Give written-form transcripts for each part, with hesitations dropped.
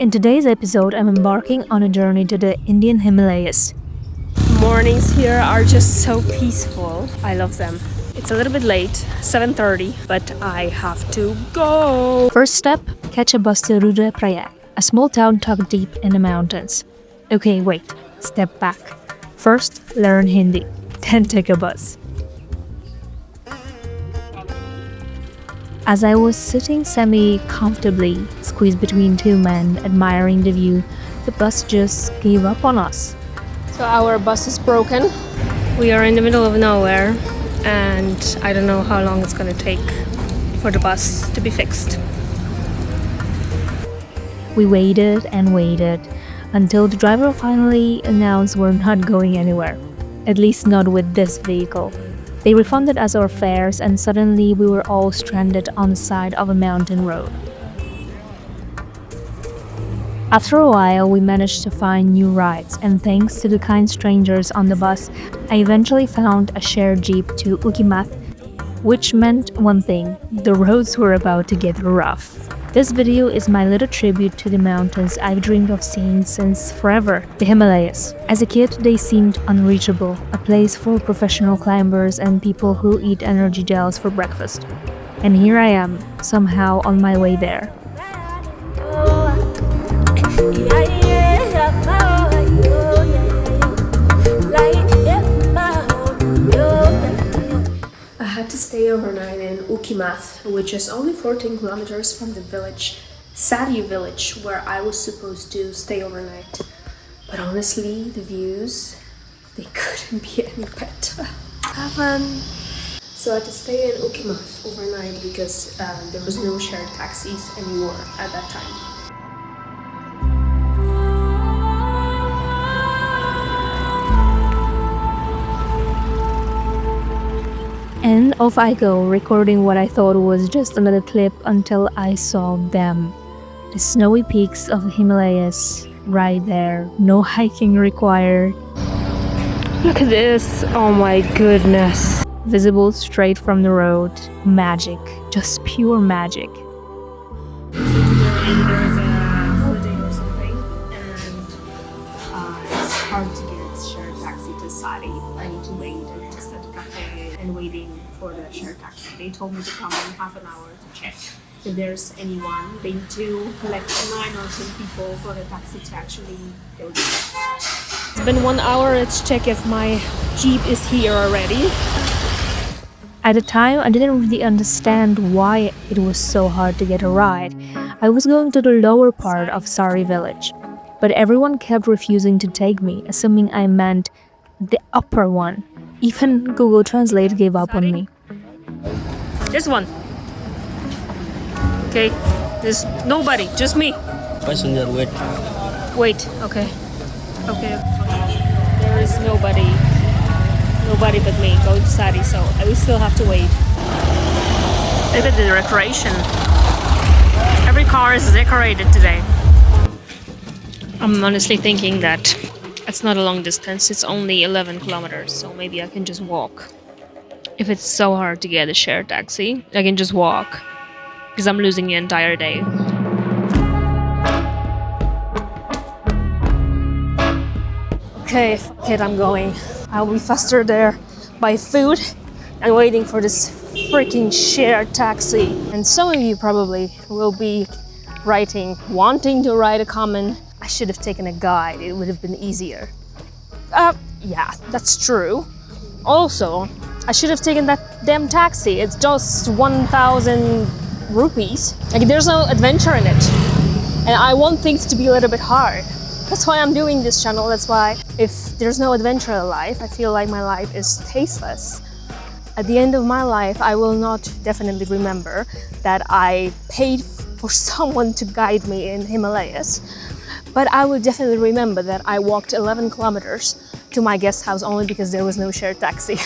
In today's episode, I'm embarking on a journey to the Indian Himalayas. Mornings here are just so peaceful. I love them. It's a little bit late, 7:30, but I have to go. First step, catch a bus to Rudraprayag, a small town tucked deep in the mountains. Okay, wait, step back. First, learn Hindi, then take a bus. As I was sitting semi-comfortably, squeezed between two men, admiring the view, the bus just gave up on us. So our bus is broken. We are in the middle of nowhere, and I don't know how long it's gonna take for the bus to be fixed. We waited and waited until the driver finally announced we're not going anywhere, at least not with this vehicle. They refunded us our fares, and suddenly we were all stranded on the side of a mountain road. After a while, we managed to find new rides, and thanks to the kind strangers on the bus, I eventually found a shared jeep to Ukimath, which meant one thing: the roads were about to get rough. This video is my little tribute to the mountains I've dreamed of seeing since forever, the Himalayas. As a kid, they seemed unreachable, a place for professional climbers and people who eat energy gels for breakfast. And here I am, somehow on my way there. I had to stay overnight in Ukimath, which is only 14 kilometers from the village, Sadi village, where I was supposed to stay overnight. But honestly, the views, they couldn't be any better. Heaven! So I had to stay in Ukimath overnight because there was no shared taxis anymore at that time. And off I go, recording what I thought was just another clip until I saw them. The snowy peaks of the Himalayas, right there, no hiking required. Look at this, oh my goodness. Visible straight from the road. Magic, just pure magic. There's a holiday or something, and it's hard to get shared taxi to Sari. I need to wait and just at the cafe and waiting for the shared taxi. They told me to come in half an hour to check if there's anyone. They need to collect 9 or 10 people for the taxi to actually go there. It's been 1 hour. Let's check if my Jeep is here already. At the time, I didn't really understand why it was so hard to get a ride. I was going to the lower part of Sari village, but everyone kept refusing to take me, assuming I meant the upper one. Even Google Translate gave up on me. This one. Okay, there's nobody, just me. Passenger, wait. Wait, okay. Okay. There is nobody but me going to Sari, so I will still have to wait. Look at the decoration. Every car is decorated today. I'm honestly thinking that it's not a long distance, it's only 11 kilometers, so maybe I can just walk. If it's so hard to get a shared taxi, I can just walk, because I'm losing the entire day. Okay, fuck it, I'm going. I'll be faster there by food and waiting for this freaking shared taxi. And some of you probably will be wanting to write a comment. I should have taken a guide, it would have been easier. Yeah, that's true. Also, I should have taken that damn taxi. It's just 1,000 rupees. Like, there's no adventure in it. And I want things to be a little bit hard. That's why I'm doing this channel. That's why if there's no adventure in life, I feel like my life is tasteless. At the end of my life, I will not definitely remember that I paid for someone to guide me in Himalayas. But I will definitely remember that I walked 11 kilometers to my guest house only because there was no shared taxi.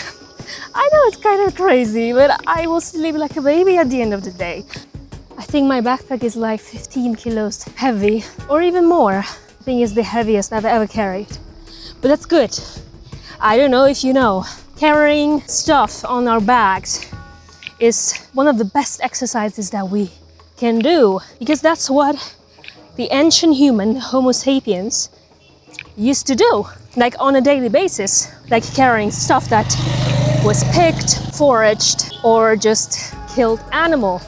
I know it's kind of crazy, but I will sleep like a baby at the end of the day. I think my backpack is like 15 kilos heavy, or even more. I think it's the heaviest I've ever carried. But that's good. I don't know if you know, carrying stuff on our bags is one of the best exercises that we can do, because that's what the ancient human, Homo sapiens, used to do, like on a daily basis, like carrying stuff that was picked, foraged, or just killed animal.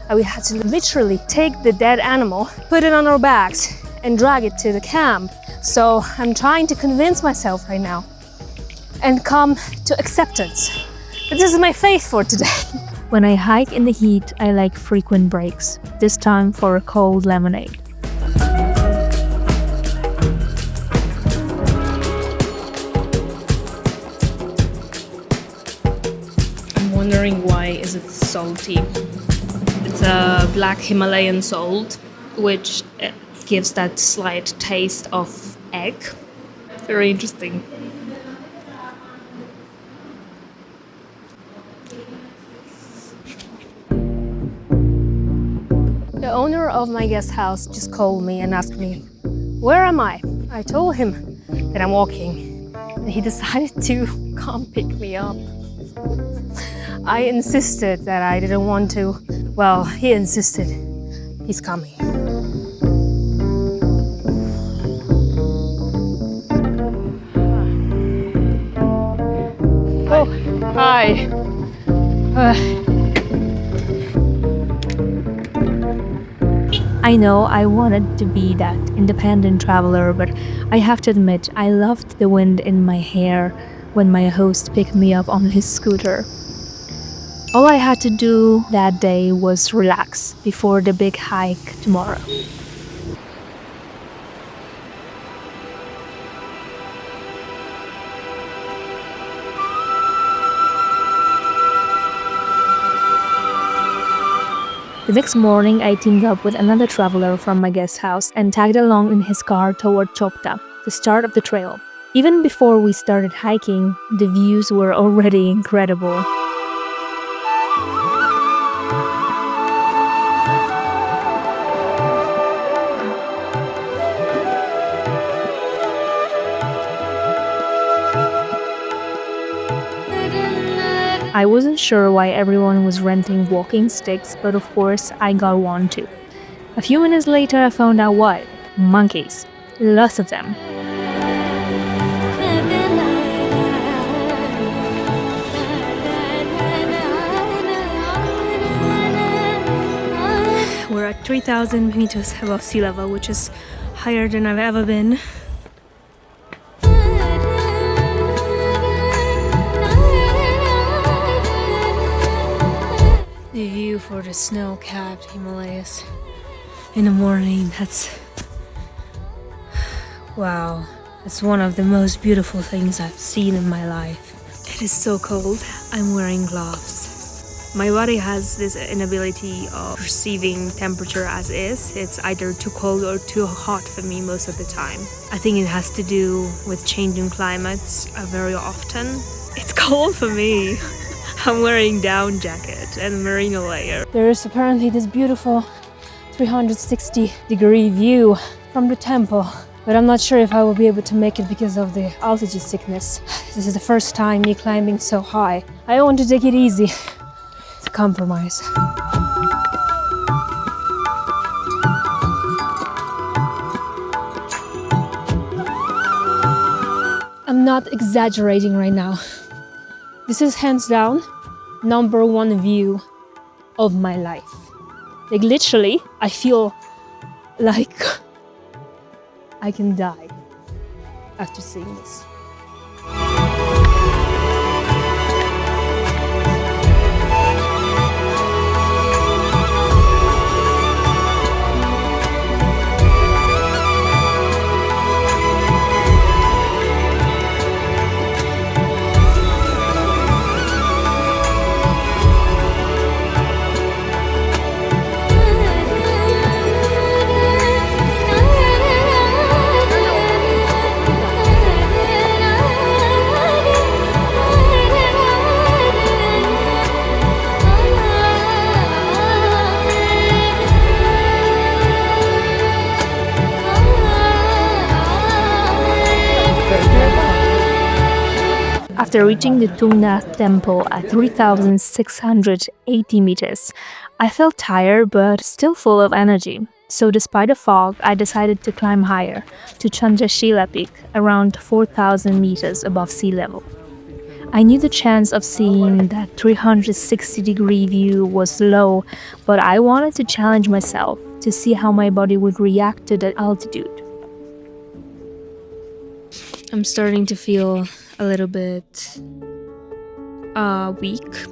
And we had to literally take the dead animal, put it on our backs, and drag it to the camp. So I'm trying to convince myself right now and come to acceptance. But this is my faith for today. When I hike in the heat, I like frequent breaks, this time for a cold lemonade. I'm wondering why is it salty. It's a black Himalayan salt, which gives that slight taste of egg. Very interesting. The owner of my guest house just called me and asked me, where am I? I told him that I'm walking, and he decided to come pick me up. I insisted that I didn't want to. Well, he insisted. He's coming. Oh, hi. I know I wanted to be that independent traveler, but I have to admit I loved the wind in my hair when my host picked me up on his scooter. All I had to do that day was relax before the big hike tomorrow. The next morning, I teamed up with another traveler from my guest house and tagged along in his car toward Chopta, the start of the trail. Even before we started hiking, the views were already incredible. I wasn't sure why everyone was renting walking sticks, but of course I got one too. A few minutes later I found out why. Monkeys. Lots of them. We're at 3,000 meters above sea level, which is higher than I've ever been. The view for the snow-capped Himalayas in the morning, wow, that's one of the most beautiful things I've seen in my life. It is so cold, I'm wearing gloves. My body has this inability of perceiving temperature as is. It's either too cold or too hot for me most of the time. I think it has to do with changing climates very often. It's cold for me. I'm wearing down jacket and merino layer. There is apparently this beautiful 360-degree view from the temple, but I'm not sure if I will be able to make it because of the altitude sickness. This is the first time me climbing so high. I want to take it easy. It's a compromise. I'm not exaggerating right now. This is hands down #1 view of my life. Like literally, I feel like I can die after seeing this. After reaching the Tungnath temple at 3,680 meters, I felt tired but still full of energy. So despite the fog, I decided to climb higher, to Chandrashilla peak, around 4,000 meters above sea level. I knew the chance of seeing that 360-degree view was low, but I wanted to challenge myself to see how my body would react to that altitude. I'm starting to feel a little bit weak.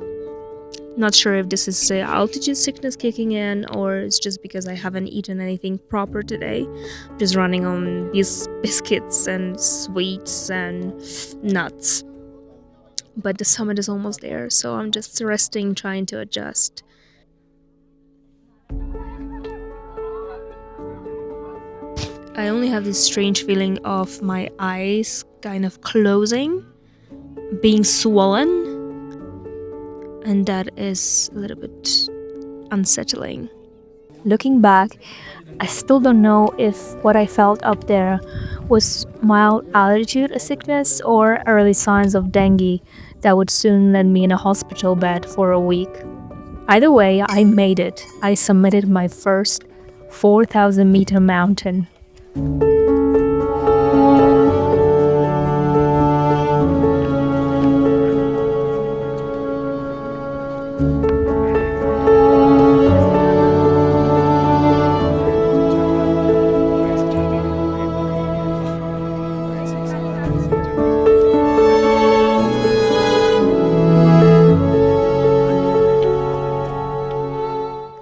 Not sure if this is altitude sickness kicking in or it's just because I haven't eaten anything proper today. Just running on these biscuits and sweets and nuts. But the summit is almost there, so I'm just resting, trying to adjust. I only have this strange feeling of my eyes kind of closing, being swollen, and that is a little bit unsettling. Looking back, I still don't know if what I felt up there was mild altitude sickness or early signs of dengue that would soon land me in a hospital bed for a week. Either way, I made it. I summited my first 4,000-meter mountain.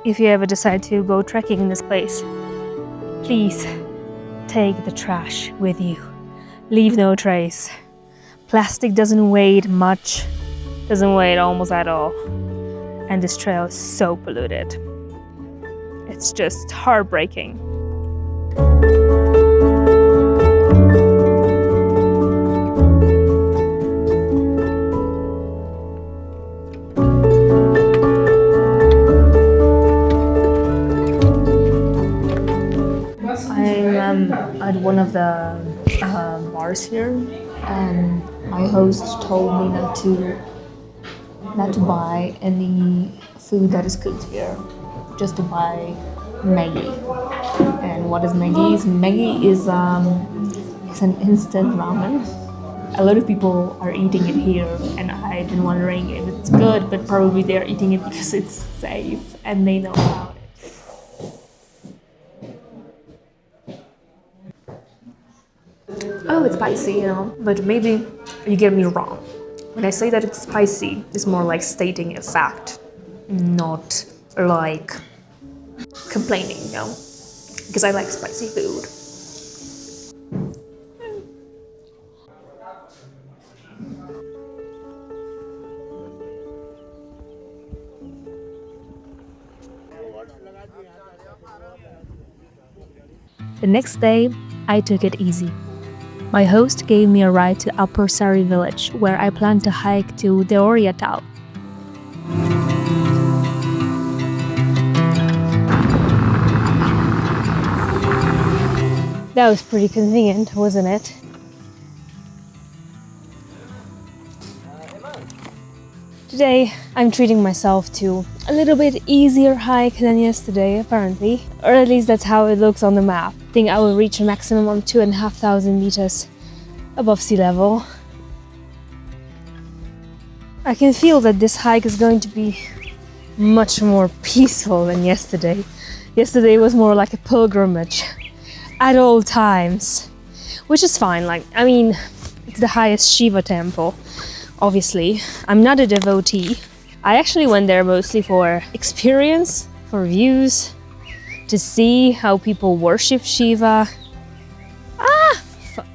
If you ever decide to go trekking in this place, please take the trash with you. Leave no trace. Plastic doesn't weigh much, doesn't weigh almost at all. And this trail is so polluted. It's just heartbreaking. I'm at one of the bars here, and my host told me not to buy any food that is cooked here, just to buy Maggi. And what is Maggi? Maggi is an instant ramen. A lot of people are eating it here, and I've been wondering if it's good, but probably they're eating it because it's safe and they know about it. Oh, it's spicy, but maybe you get me wrong. When I say that it's spicy, it's more like stating a fact, not like complaining, because I like spicy food. The next day, I took it easy. My host gave me a ride to Upper Sari village, where I planned to hike to Deoria Taal. That was pretty convenient, wasn't it? Today, I'm treating myself to a little bit easier hike than yesterday, apparently. Or at least that's how it looks on the map. I think I will reach a maximum of 2,500 meters above sea level. I can feel that this hike is going to be much more peaceful than yesterday. Yesterday was more like a pilgrimage at all times, which is fine. It's the highest Shiva temple. Obviously, I'm not a devotee. I actually went there mostly for experience, for views, to see how people worship Shiva. Fuck.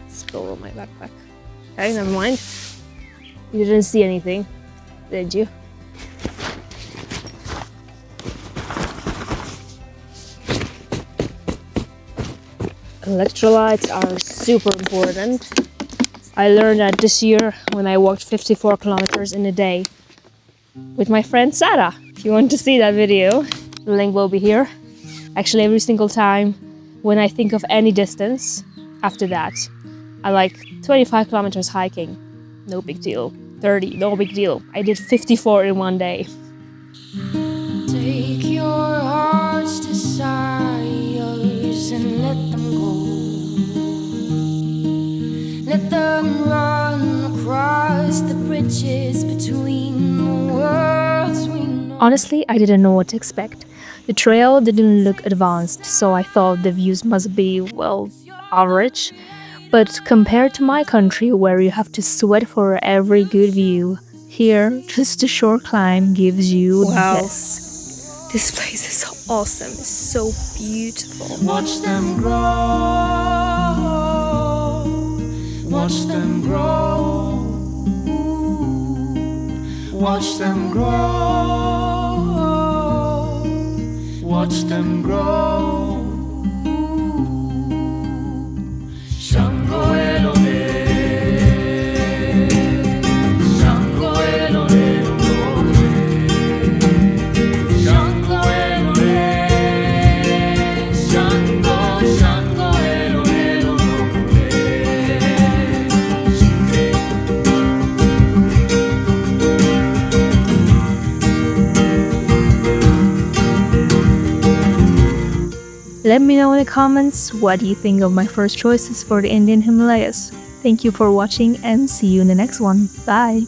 Spill on my backpack. Okay, never mind. You didn't see anything, did you? Electrolytes are super important. I learned that this year when I walked 54 kilometers in a day with my friend Sarah. If you want to see that video, the link will be here. Actually, every single time when I think of any distance after that, I like 25 kilometers hiking. No big deal. 30, no big deal. I did 54 in one day. Take your heart's desire. and let them go. Let them run across the bridges between the worlds we know. Honestly, I didn't know what to expect. The trail didn't look advanced, so I thought the views must be, well, average. But compared to my country, where you have to sweat for every good view, here, just a short climb gives you this. This place is so awesome. It's so beautiful. Watch them grow. Watch them grow. Watch them grow. Watch them grow. Shango Elone. Shango Elone. Shango Elone. Shango, Shango Elone. Let me know in the comments what you think of my first choices for the Indian Himalayas. Thank you for watching and see you in the next one. Bye!